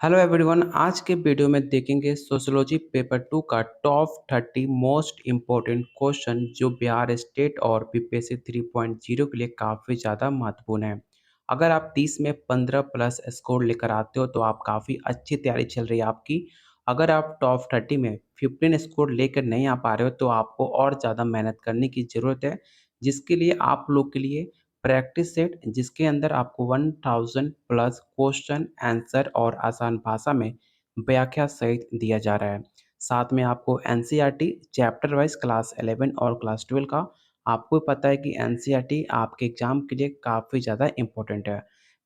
Hello everyone. आज के video में देखेंगे सोशियोलॉजी पेपर 2 का टॉप 30 मोस्ट इम्पोर्टेंट क्वेश्चन जो बिहार स्टेट और बीपीएससी 3.0 के लिए काफ़ी ज़्यादा महत्वपूर्ण है। अगर आप 30 में 15 प्लस स्कोर लेकर आते हो तो आप काफ़ी अच्छी तैयारी चल रही है आपकी। अगर आप टॉप 30 में 15 स्कोर लेकर नहीं आ पा रहे हो तो आपको और ज़्यादा मेहनत करने की ज़रूरत है, जिसके लिए आप लोग के लिए प्रैक्टिस सेट जिसके अंदर आपको 1000 प्लस क्वेश्चन आंसर और आसान भाषा में व्याख्या सहित दिया जा रहा है। साथ में आपको एनसीईआरटी चैप्टर वाइज क्लास 11 और क्लास 12 का आपको पता है कि एनसीईआरटी आपके एग्जाम के लिए काफ़ी ज़्यादा इम्पोर्टेंट है।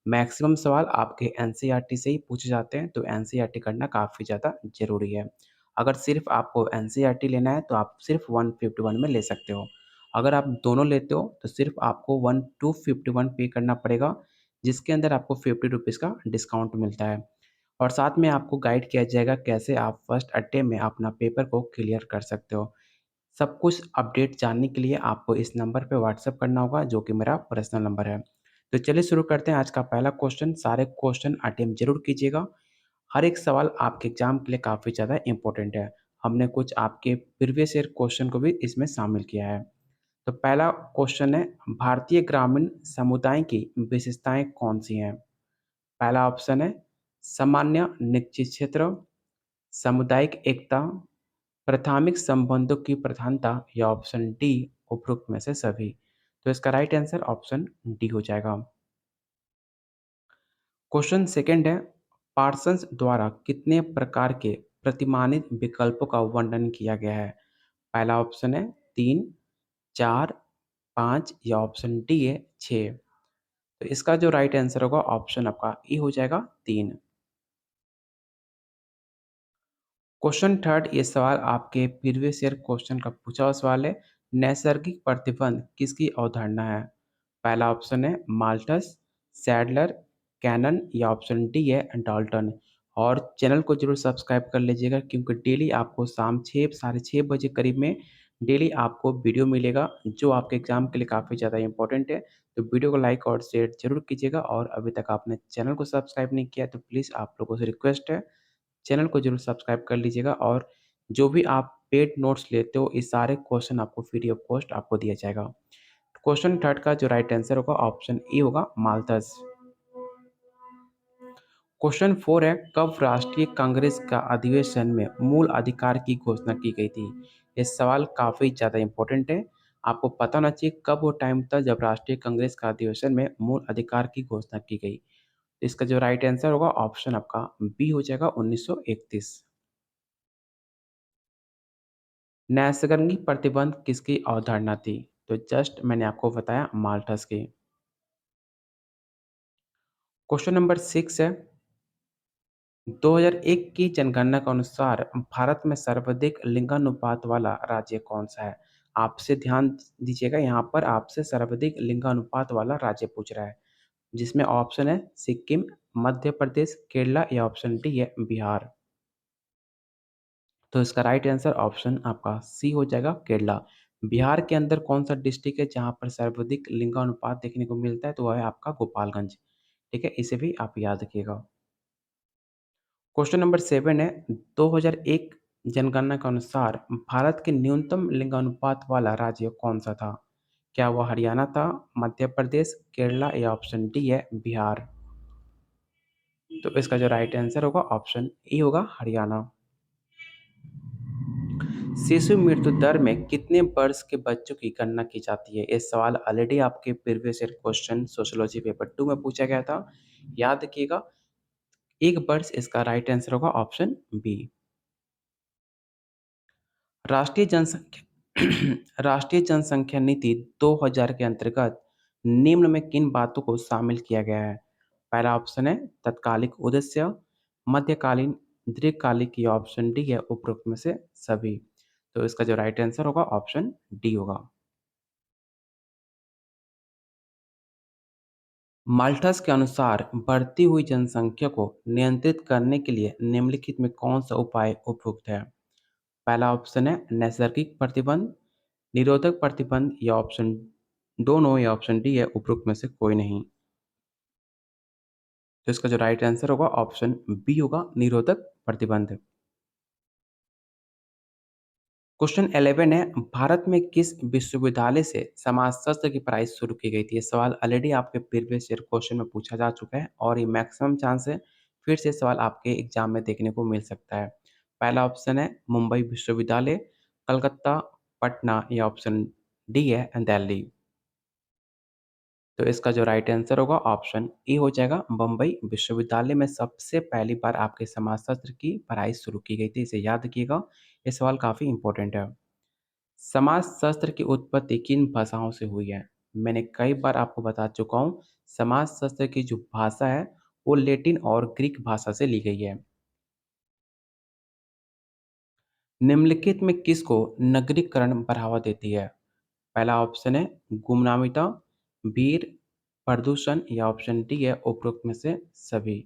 मैक्सिमम सवाल आपके एनसीईआरटी से ही पूछे जाते हैं, तो एनसीईआरटी करना काफ़ी ज़्यादा ज़रूरी है। अगर सिर्फ आपको एनसीईआरटी लेना है तो आप सिर्फ 151 में ले सकते हो। अगर आप दोनों लेते हो तो सिर्फ आपको 1251 पे करना पड़ेगा, जिसके अंदर आपको 50 रुपीज़ का डिस्काउंट मिलता है। और साथ में आपको गाइड किया जाएगा कैसे आप फर्स्ट अटेम्प्ट में अपना पेपर को क्लियर कर सकते हो। सब कुछ अपडेट जानने के लिए आपको इस नंबर पे व्हाट्सएप करना होगा, जो कि मेरा पर्सनल नंबर है। तो चलिए शुरू करते हैं आज का पहला क्वेश्चन। सारे क्वेश्चन अटेम्प्ट ज़रूर कीजिएगा। हर एक सवाल आपके एग्जाम के लिए काफ़ी ज़्यादा इम्पोर्टेंट है। हमने कुछ आपके प्रीवियस ईयर क्वेश्चन को भी इसमें शामिल किया है। तो पहला क्वेश्चन है, भारतीय ग्रामीण समुदाय की विशेषताएं कौन सी हैं? पहला ऑप्शन है सामान्य निश्चित क्षेत्र, सामुदायिक एकता, प्राथमिक संबंधों की प्रधानता या ऑप्शन डी उपरोक्त में से सभी। तो इसका राइट आंसर ऑप्शन डी हो जाएगा। क्वेश्चन सेकंड है, पार्सन्स द्वारा कितने प्रकार के प्रतिमानित विकल्पों का वर्णन किया गया है? पहला ऑप्शन है 3, 4, 5 या ऑप्शन डी है 6। तो इसका जो राइट आंसर होगा ऑप्शन आपका ई हो जाएगा 3। क्वेश्चन थर्ड, ये सवाल आपके प्रीवियस ईयर क्वेश्चन का पूछा हुआ सवाल है। नैसर्गिक प्रतिबंध किसकी अवधारणा है? पहला ऑप्शन है माल्टस, सैडलर, कैनन या ऑप्शन डी है डाल्टन। और चैनल को जरूर सब्सक्राइब कर लीजिएगा, क्योंकि डेली आपको शाम 6 साढ़े 6 बजे करीब में डेली आपको वीडियो मिलेगा जो आपके एग्जाम के लिए काफ़ी ज़्यादा इंपॉर्टेंट है। तो वीडियो को लाइक और शेयर जरूर कीजिएगा, और अभी तक आपने चैनल को सब्सक्राइब नहीं किया तो प्लीज़ आप लोगों से रिक्वेस्ट है, चैनल को जरूर सब्सक्राइब कर लीजिएगा। और जो भी आप पेड नोट्स लेते हो, ये सारे क्वेश्चन आपको फ्री ऑफ कॉस्ट आपको दिया जाएगा। क्वेश्चन थर्ड का जो राइट आंसर होगा ऑप्शन ए होगा माल्थस। क्वेश्चन फोर है, कब राष्ट्रीय कांग्रेस का अधिवेशन में मूल अधिकार की घोषणा की गई थी? ये सवाल काफ़ी ज़्यादा इंपॉर्टेंट है। आपको पता होना चाहिए कब वो टाइम था जब राष्ट्रीय कांग्रेस का अधिवेशन में मूल अधिकार की घोषणा की गई। इसका जो राइट आंसर होगा ऑप्शन आपका बी हो जाएगा 1931। नैसर्गिक प्रतिबंध किसकी अवधारणा थी? तो जस्ट मैंने आपको बताया माल्थस की। क्वेश्चन नंबर सिक्स है, 2001 की जनगणना के अनुसार भारत में सर्वाधिक लिंगानुपात वाला राज्य कौन सा है? आपसे ध्यान दीजिएगा, यहाँ पर आपसे सर्वाधिक लिंगानुपात वाला राज्य पूछ रहा है, जिसमें ऑप्शन है सिक्किम, मध्य प्रदेश, केरला या ऑप्शन डी है बिहार। तो इसका राइट आंसर ऑप्शन आपका सी हो जाएगा केरला। बिहार के अंदर कौन सा डिस्ट्रिक्ट है जहाँ पर सर्वाधिक लिंगानुपात देखने को मिलता है? तो वह है आपका गोपालगंज। ठीक है, इसे भी आप याद रखिएगा। क्वेश्चन नंबर 7 है, 2001 जनगणना के अनुसार भारत के न्यूनतम लिंगानुपात वाला राज्य कौन सा था? क्या वह हरियाणा था, मध्य प्रदेश, केरला या ऑप्शन डी है बिहार? तो इसका जो राइट आंसर होगा ऑप्शन ए होगा हरियाणा। शिशु मृत्यु दर में कितने वर्ष के बच्चों की गणना की जाती है? ये सवाल ऑलरेडी आपके previous year question sociology paper 2 में पूछा गया था। याद रखिएगा, 1 वर्ष इसका राइट आंसर होगा ऑप्शन बी। राष्ट्रीय जनसंख्या राष्ट्रीय जनसंख्या नीति 2000 के अंतर्गत निम्न में किन बातों को शामिल किया गया है? पहला ऑप्शन है तत्कालिक उद्देश्य, मध्यकालीन, दीर्घकालिक या ऑप्शन डी है उपरोक्त में से सभी। तो इसका जो राइट आंसर होगा ऑप्शन डी होगा। माल्थस के अनुसार बढ़ती हुई जनसंख्या को नियंत्रित करने के लिए निम्नलिखित में कौन सा उपाय उपयुक्त है? पहला ऑप्शन है नैसर्गिक प्रतिबंध, निरोधक प्रतिबंध या ऑप्शन दोनों या ऑप्शन डी है उपरोक्त में से कोई नहीं। तो इसका जो राइट आंसर होगा ऑप्शन बी होगा, निरोधक प्रतिबंध। क्वेश्चन 11 है, भारत में किस विश्वविद्यालय से समाजशास्त्र की पढ़ाई शुरू की गई थी? ये सवाल ऑलरेडी आपके प्रीवियस ईयर क्वेश्चन में पूछा जा चुका है और ये मैक्सिमम चांस है फिर से सवाल आपके एग्जाम में देखने को मिल सकता है। पहला ऑप्शन है मुंबई विश्वविद्यालय, कलकत्ता, पटना या ऑप्शन डी है दिल्ली। तो इसका जो राइट आंसर होगा ऑप्शन ए हो जाएगा, बम्बई विश्वविद्यालय में सबसे पहली बार आपके समाजशास्त्र की पढ़ाई शुरू की गई थी। इसे याद रखिएगा, ये सवाल काफ़ी इंपॉर्टेंट है। समाजशास्त्र की उत्पत्ति किन भाषाओं से हुई है? मैंने कई बार आपको बता चुका हूँ, समाजशास्त्र की जो भाषा है, वो लैटिन और ग्रीक भाषा से ली गई है। निम्नलिखित में किसको नगरीकरण बढ़ावा देती है? पहला ऑप्शन है गुमनामिता, भीड़, प्रदूषण या ऑप्शन डी है उपरोक्त में से सभी।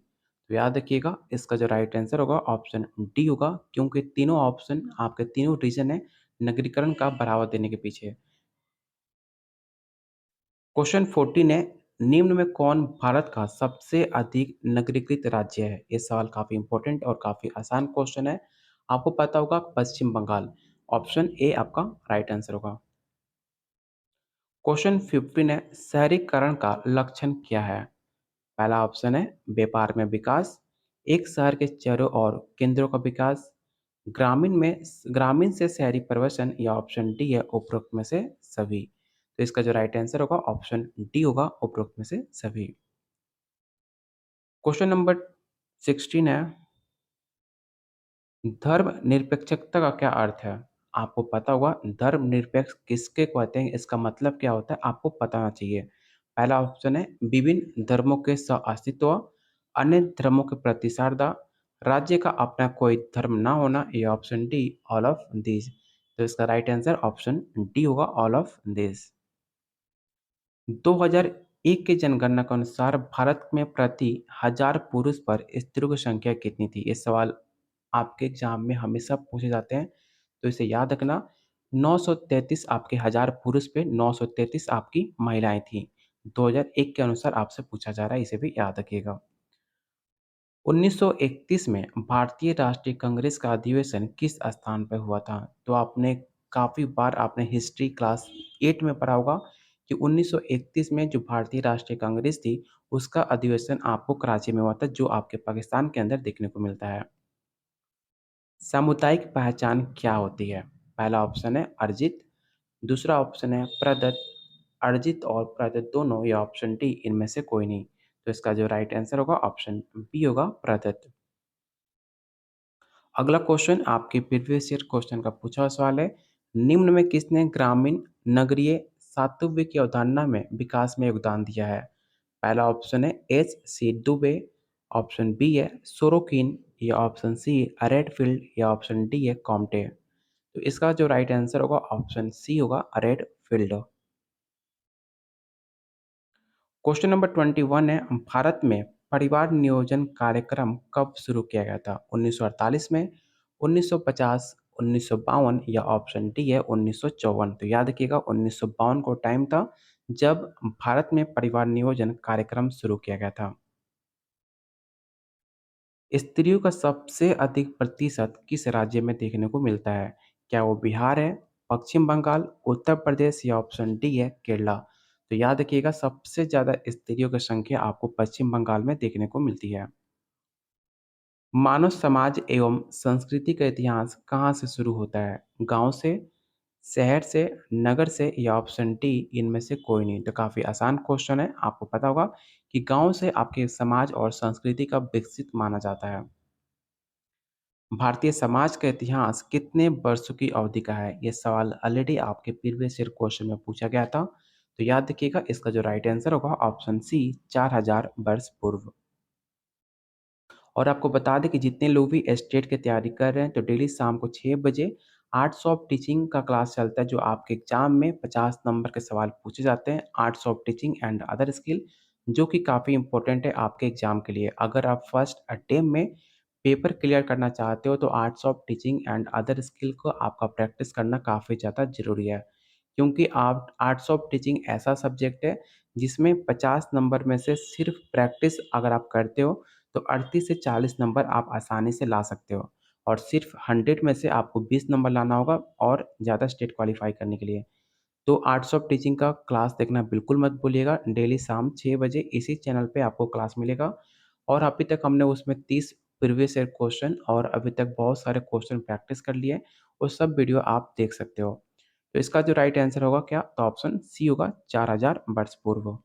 तो याद रखिएगा, इसका जो राइट आंसर होगा ऑप्शन डी होगा, क्योंकि तीनों ऑप्शन आपके तीनों रीजन है नगरीकरण का बढ़ावा देने के पीछे। क्वेश्चन 14 है, निम्न में कौन भारत का सबसे अधिक नगरीकृत राज्य है? ये सवाल काफ़ी इंपॉर्टेंट और काफ़ी आसान क्वेश्चन है। आपको पता होगा पश्चिम बंगाल। ऑप्शन ए आपका राइट आंसर होगा। क्वेश्चन 15 है, शहरीकरण का लक्षण क्या है? पहला ऑप्शन है व्यापार में विकास, एक शहर के चारों ओर केंद्रों का विकास, ग्रामीण से शहरी परिवर्तन या ऑप्शन डी है उपरोक्त में से सभी। तो इसका जो राइट आंसर होगा ऑप्शन डी होगा, उपरोक्त में से सभी। क्वेश्चन नंबर 16 है, धर्मनिरपेक्षता का क्या अर्थ है? आपको पता होगा धर्मनिरपेक्ष किसके कहते हैं, इसका मतलब क्या होता है आपको पता होना चाहिए। पहला ऑप्शन है विभिन्न धर्मों के सह-अस्तित्व, अन्य धर्मों के प्रति श्रद्धा, राज्य का अपना कोई धर्म ना होना या option D all of this. तो इसका राइट आंसर ऑप्शन डी होगा, ऑल ऑफ दिस। 2001 की जनगणना के अनुसार भारत में प्रति हजार पुरुष पर स्त्रियों की संख्या कितनी थी? ये सवाल आपके एग्जाम में हमेशा पूछे जाते हैं, तो इसे याद रखना। 933 आपके हजार पुरुष पे 933 आपकी महिलाएं थी। 2001 के अनुसार आपसे पूछा जा रहा है, इसे भी याद रखिएगा। 1931 में भारतीय राष्ट्रीय कांग्रेस का अधिवेशन किस स्थान पर हुआ था? तो आपने काफ़ी बार आपने हिस्ट्री क्लास 8 में पढ़ा होगा कि 1931 में जो भारतीय राष्ट्रीय कांग्रेस थी, उसका अधिवेशन आपको कराची में हुआ था, जो आपके पाकिस्तान के अंदर देखने को मिलता है। सामुदायिक पहचान क्या होती है? पहला ऑप्शन है अर्जित, दूसरा ऑप्शन है प्रदत्त, अर्जित और प्रदत्त दोनों या ऑप्शन डी इनमें से कोई नहीं। तो इसका जो राइट आंसर होगा ऑप्शन बी होगा, प्रदत्त। अगला क्वेश्चन आपके प्रीवियस ईयर क्वेश्चन का पूछा हुआ सवाल है, निम्न में किसने ग्रामीण नगरीय सातत्य की अवधारणा में विकास में योगदान दिया है? पहला ऑप्शन है H C Dube, option B है सोरोकिन या ऑप्शन सी रेडफील्ड या ऑप्शन डी है कॉम्टे। तो इसका जो राइट आंसर होगा ऑप्शन सी होगा, रेडफील्ड। क्वेश्चन नंबर 21 है, भारत में परिवार नियोजन कार्यक्रम कब शुरू किया गया था? 1948 में, 1950, 1952 या ऑप्शन डी है 1954। तो याद रखिएगा 1952 को टाइम था जब भारत में परिवार नियोजन कार्यक्रम शुरू किया गया था। स्त्रियों का सबसे अधिक प्रतिशत किस राज्य में देखने को मिलता है? क्या वो बिहार है, पश्चिम बंगाल, उत्तर प्रदेश या ऑप्शन डी है केरला? तो याद रखिएगा सबसे ज़्यादा स्त्रियों की संख्या आपको पश्चिम बंगाल में देखने को मिलती है। मानव समाज एवं संस्कृति का इतिहास कहाँ से शुरू होता है? गाँव से, शहर से, नगर से या ऑप्शन डी इनमें से कोई नहीं। तो काफ़ी आसान क्वेश्चन है, आपको पता होगा कि गाँव से आपके समाज और संस्कृति का विकसित माना जाता है। भारतीय समाज का इतिहास कितने वर्षों की अवधि का है? ये सवाल ऑलरेडी आपके प्रीवियस ईयर क्वेश्चन में पूछा गया था। तो याद रखिएगा इसका जो राइट आंसर होगा ऑप्शन सी 4000 वर्ष पूर्व। और आपको बता दें कि जितने लोग भी एसटेट की तैयारी कर रहे हैं, तो डेली शाम को 6 बजे आर्ट्स ऑफ टीचिंग का क्लास चलता है, जो आपके एग्जाम में 50 नंबर के सवाल पूछे जाते हैं, arts of teaching and other skill, जो कि काफ़ी इंपॉर्टेंट है आपके एग्जाम के लिए। अगर आप फर्स्ट अटेम्प्ट में पेपर क्लियर करना चाहते हो, तो arts of teaching and other skill को आपका प्रैक्टिस करना काफ़ी ज़्यादा ज़रूरी है, क्योंकि आप आर्ट्स ऑफ टीचिंग ऐसा सब्जेक्ट है जिसमें 50 नंबर में से सिर्फ प्रैक्टिस अगर आप करते हो, तो 38 से 40 नंबर आप आसानी से ला सकते हो और सिर्फ 100 में से आपको 20 नंबर लाना होगा और ज़्यादा स्टेट क्वालीफाई करने के लिए। तो आर्ट्स ऑफ टीचिंग का क्लास देखना बिल्कुल मत भूलिएगा। डेली शाम 6 बजे इसी चैनल पे आपको क्लास मिलेगा और अभी तक हमने उसमें 30 प्रीवियस ईयर क्वेश्चन और अभी तक बहुत सारे क्वेश्चन प्रैक्टिस कर लिए, वो सब वीडियो आप देख सकते हो। तो इसका जो राइट आंसर होगा क्या? तो ऑप्शन सी होगा, 4000 वर्ष पूर्व।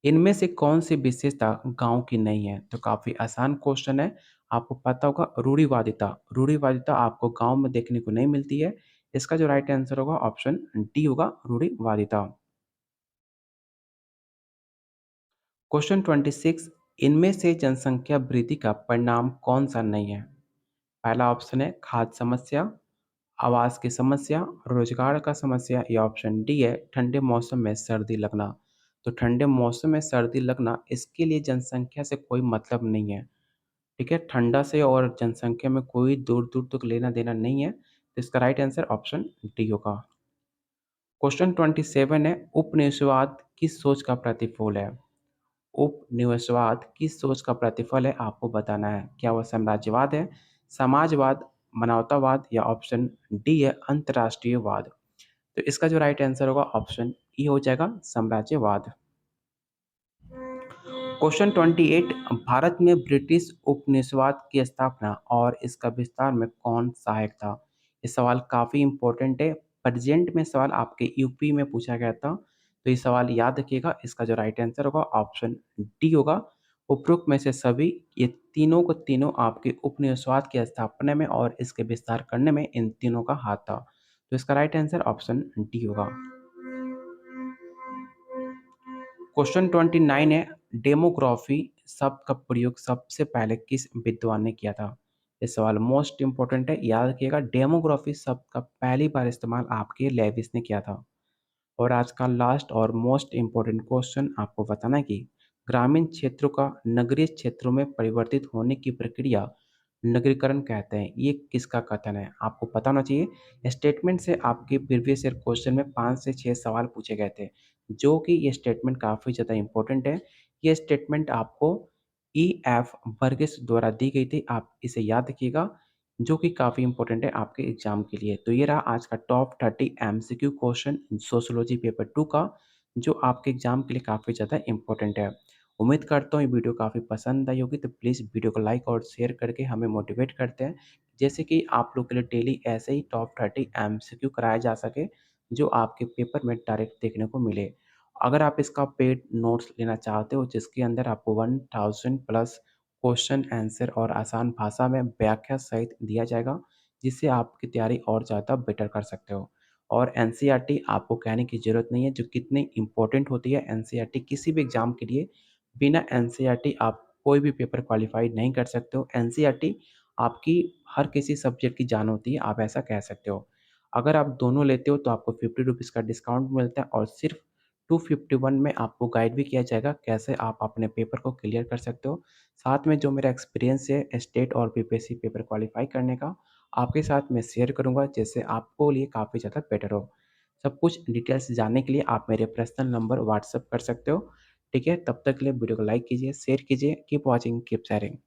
इनमें से कौन-सी विशेषता गाँव की नहीं है? तो काफ़ी आसान क्वेश्चन है। आपको पता होगा रूढ़िवादिता। रूढ़िवादिता आपको गाँव में देखने को नहीं मिलती है। इसका जो राइट आंसर होगा ऑप्शन डी होगा, रूढ़िवादिता। क्वेश्चन 26, इनमें से जनसंख्या वृद्धि का परिणाम कौन-सा नहीं है? पहला ऑप्शन है खाद्य समस्या, आवास की समस्या, रोजगार का समस्या या ऑप्शन डी है ठंडे मौसम में सर्दी लगना। तो ठंडे मौसम में सर्दी लगना, इसके लिए जनसंख्या से कोई मतलब नहीं है। ठीक है? ठंडा से और जनसंख्या में कोई दूर-दूर तक लेना-देना नहीं है। तो इसका राइट आंसर ऑप्शन डी होगा। क्वेश्चन 27 है, उपनिवेशवाद किस सोच का प्रतिफल है? उपनिवेशवाद किस सोच का प्रतिफल है, आपको बताना है। क्या वह साम्राज्यवाद है, समाजवाद, मानवतावाद या ऑप्शन डी है अंतर्राष्ट्रीयवाद? तो इसका जो राइट आंसर होगा ऑप्शन ई हो जाएगा, साम्राज्यवाद। क्वेश्चन 28, भारत में ब्रिटिश उपनिवेशवाद की स्थापना और इसका विस्तार में कौन सहायक था? ये सवाल काफ़ी इम्पोर्टेंट है। प्रेजेंट में सवाल आपके यूपी में पूछा गया था, तो ये सवाल याद रखिएगा। इसका जो राइट आंसर होगा ऑप्शन डी होगा। उपरोक्त में से सभी, ये तीनों को तीनों आपके उपनिवेशवाद की स्थापना में और इसके विस्तार करने में इन तीनों का हाथ था। तो इसका राइट आंसर ऑप्शन डी होगा। क्वेश्चन 29 है, डेमोग्राफी शब्द का प्रयोग सबसे पहले किस विद्वान ने किया था? ये सवाल मोस्ट इंपॉर्टेंट है, याद रखिएगा। डेमोग्राफी शब्द का पहली बार इस्तेमाल आपके लेविस ने किया था। और आज का लास्ट और मोस्ट इम्पोर्टेंट क्वेश्चन आपको बताना है कि ग्रामीण क्षेत्रों का नगरीय क्षेत्रों में परिवर्तित होने की प्रक्रिया नगरीकरण कहते हैं। ये किसका कथन है? आपको पता होना चाहिए। स्टेटमेंट से आपके प्रीवियस ईयर क्वेश्चन में 5 से 6 सवाल पूछे गए थे, जो कि ये स्टेटमेंट काफ़ी ज़्यादा इम्पोर्टेंट है। ये स्टेटमेंट आपको ई.एफ. वर्गीस द्वारा दी गई थी, आप इसे याद रखिएगा, जो कि काफ़ी इम्पोर्टेंट है आपके एग्ज़ाम के लिए। तो ये रहा आज का top 30 MCQ question sociology paper 2 का, जो आपके एग्ज़ाम के लिए काफ़ी ज़्यादा इम्पोर्टेंट है। उम्मीद करता हूँ ये वीडियो काफ़ी पसंद आई होगी, तो प्लीज़ वीडियो को लाइक और शेयर करके हमें मोटिवेट करते हैं, जैसे कि आप लोग के लिए डेली ऐसे ही टॉप 30 एमसीक्यू कराया जा सके, जो आपके पेपर में डायरेक्ट देखने को मिले। अगर आप इसका पेड नोट्स लेना चाहते हो, जिसके अंदर आपको 1000 प्लस क्वेश्चन आंसर और आसान भाषा में व्याख्या सहित दिया जाएगा, जिससे आपकी तैयारी और ज़्यादा बेटर कर सकते हो। और एनसीईआरटी आपको कहने की ज़रूरत नहीं है, जो कितनी इम्पोर्टेंट होती है एनसीईआरटी किसी भी एग्ज़ाम के लिए। बिना एनसीईआरटी आप कोई भी पेपर क्वालीफाई नहीं कर सकते हो। एनसीईआरटी आपकी हर किसी सब्जेक्ट की जान होती है, आप ऐसा कह सकते हो। अगर आप दोनों लेते हो तो आपको ₹50 का डिस्काउंट मिलता है और सिर्फ 251 में आपको गाइड भी किया जाएगा, कैसे आप अपने पेपर को क्लियर कर सकते हो। साथ में जो मेरा एक्सपीरियंस है स्टेट और बीपीएससी पेपर क्वालीफाई करने का, आपके साथ मैं शेयर करूँगा, जिससे आपको लिए काफ़ी ज़्यादा बेटर हो। सब कुछ डिटेल्स जानने के लिए आप मेरे पर्सनल नंबर व्हाट्सएप कर सकते हो। ठीक है? तब तक के लिए वीडियो को लाइक कीजिए, शेयर कीजिए। Keep watching, keep sharing.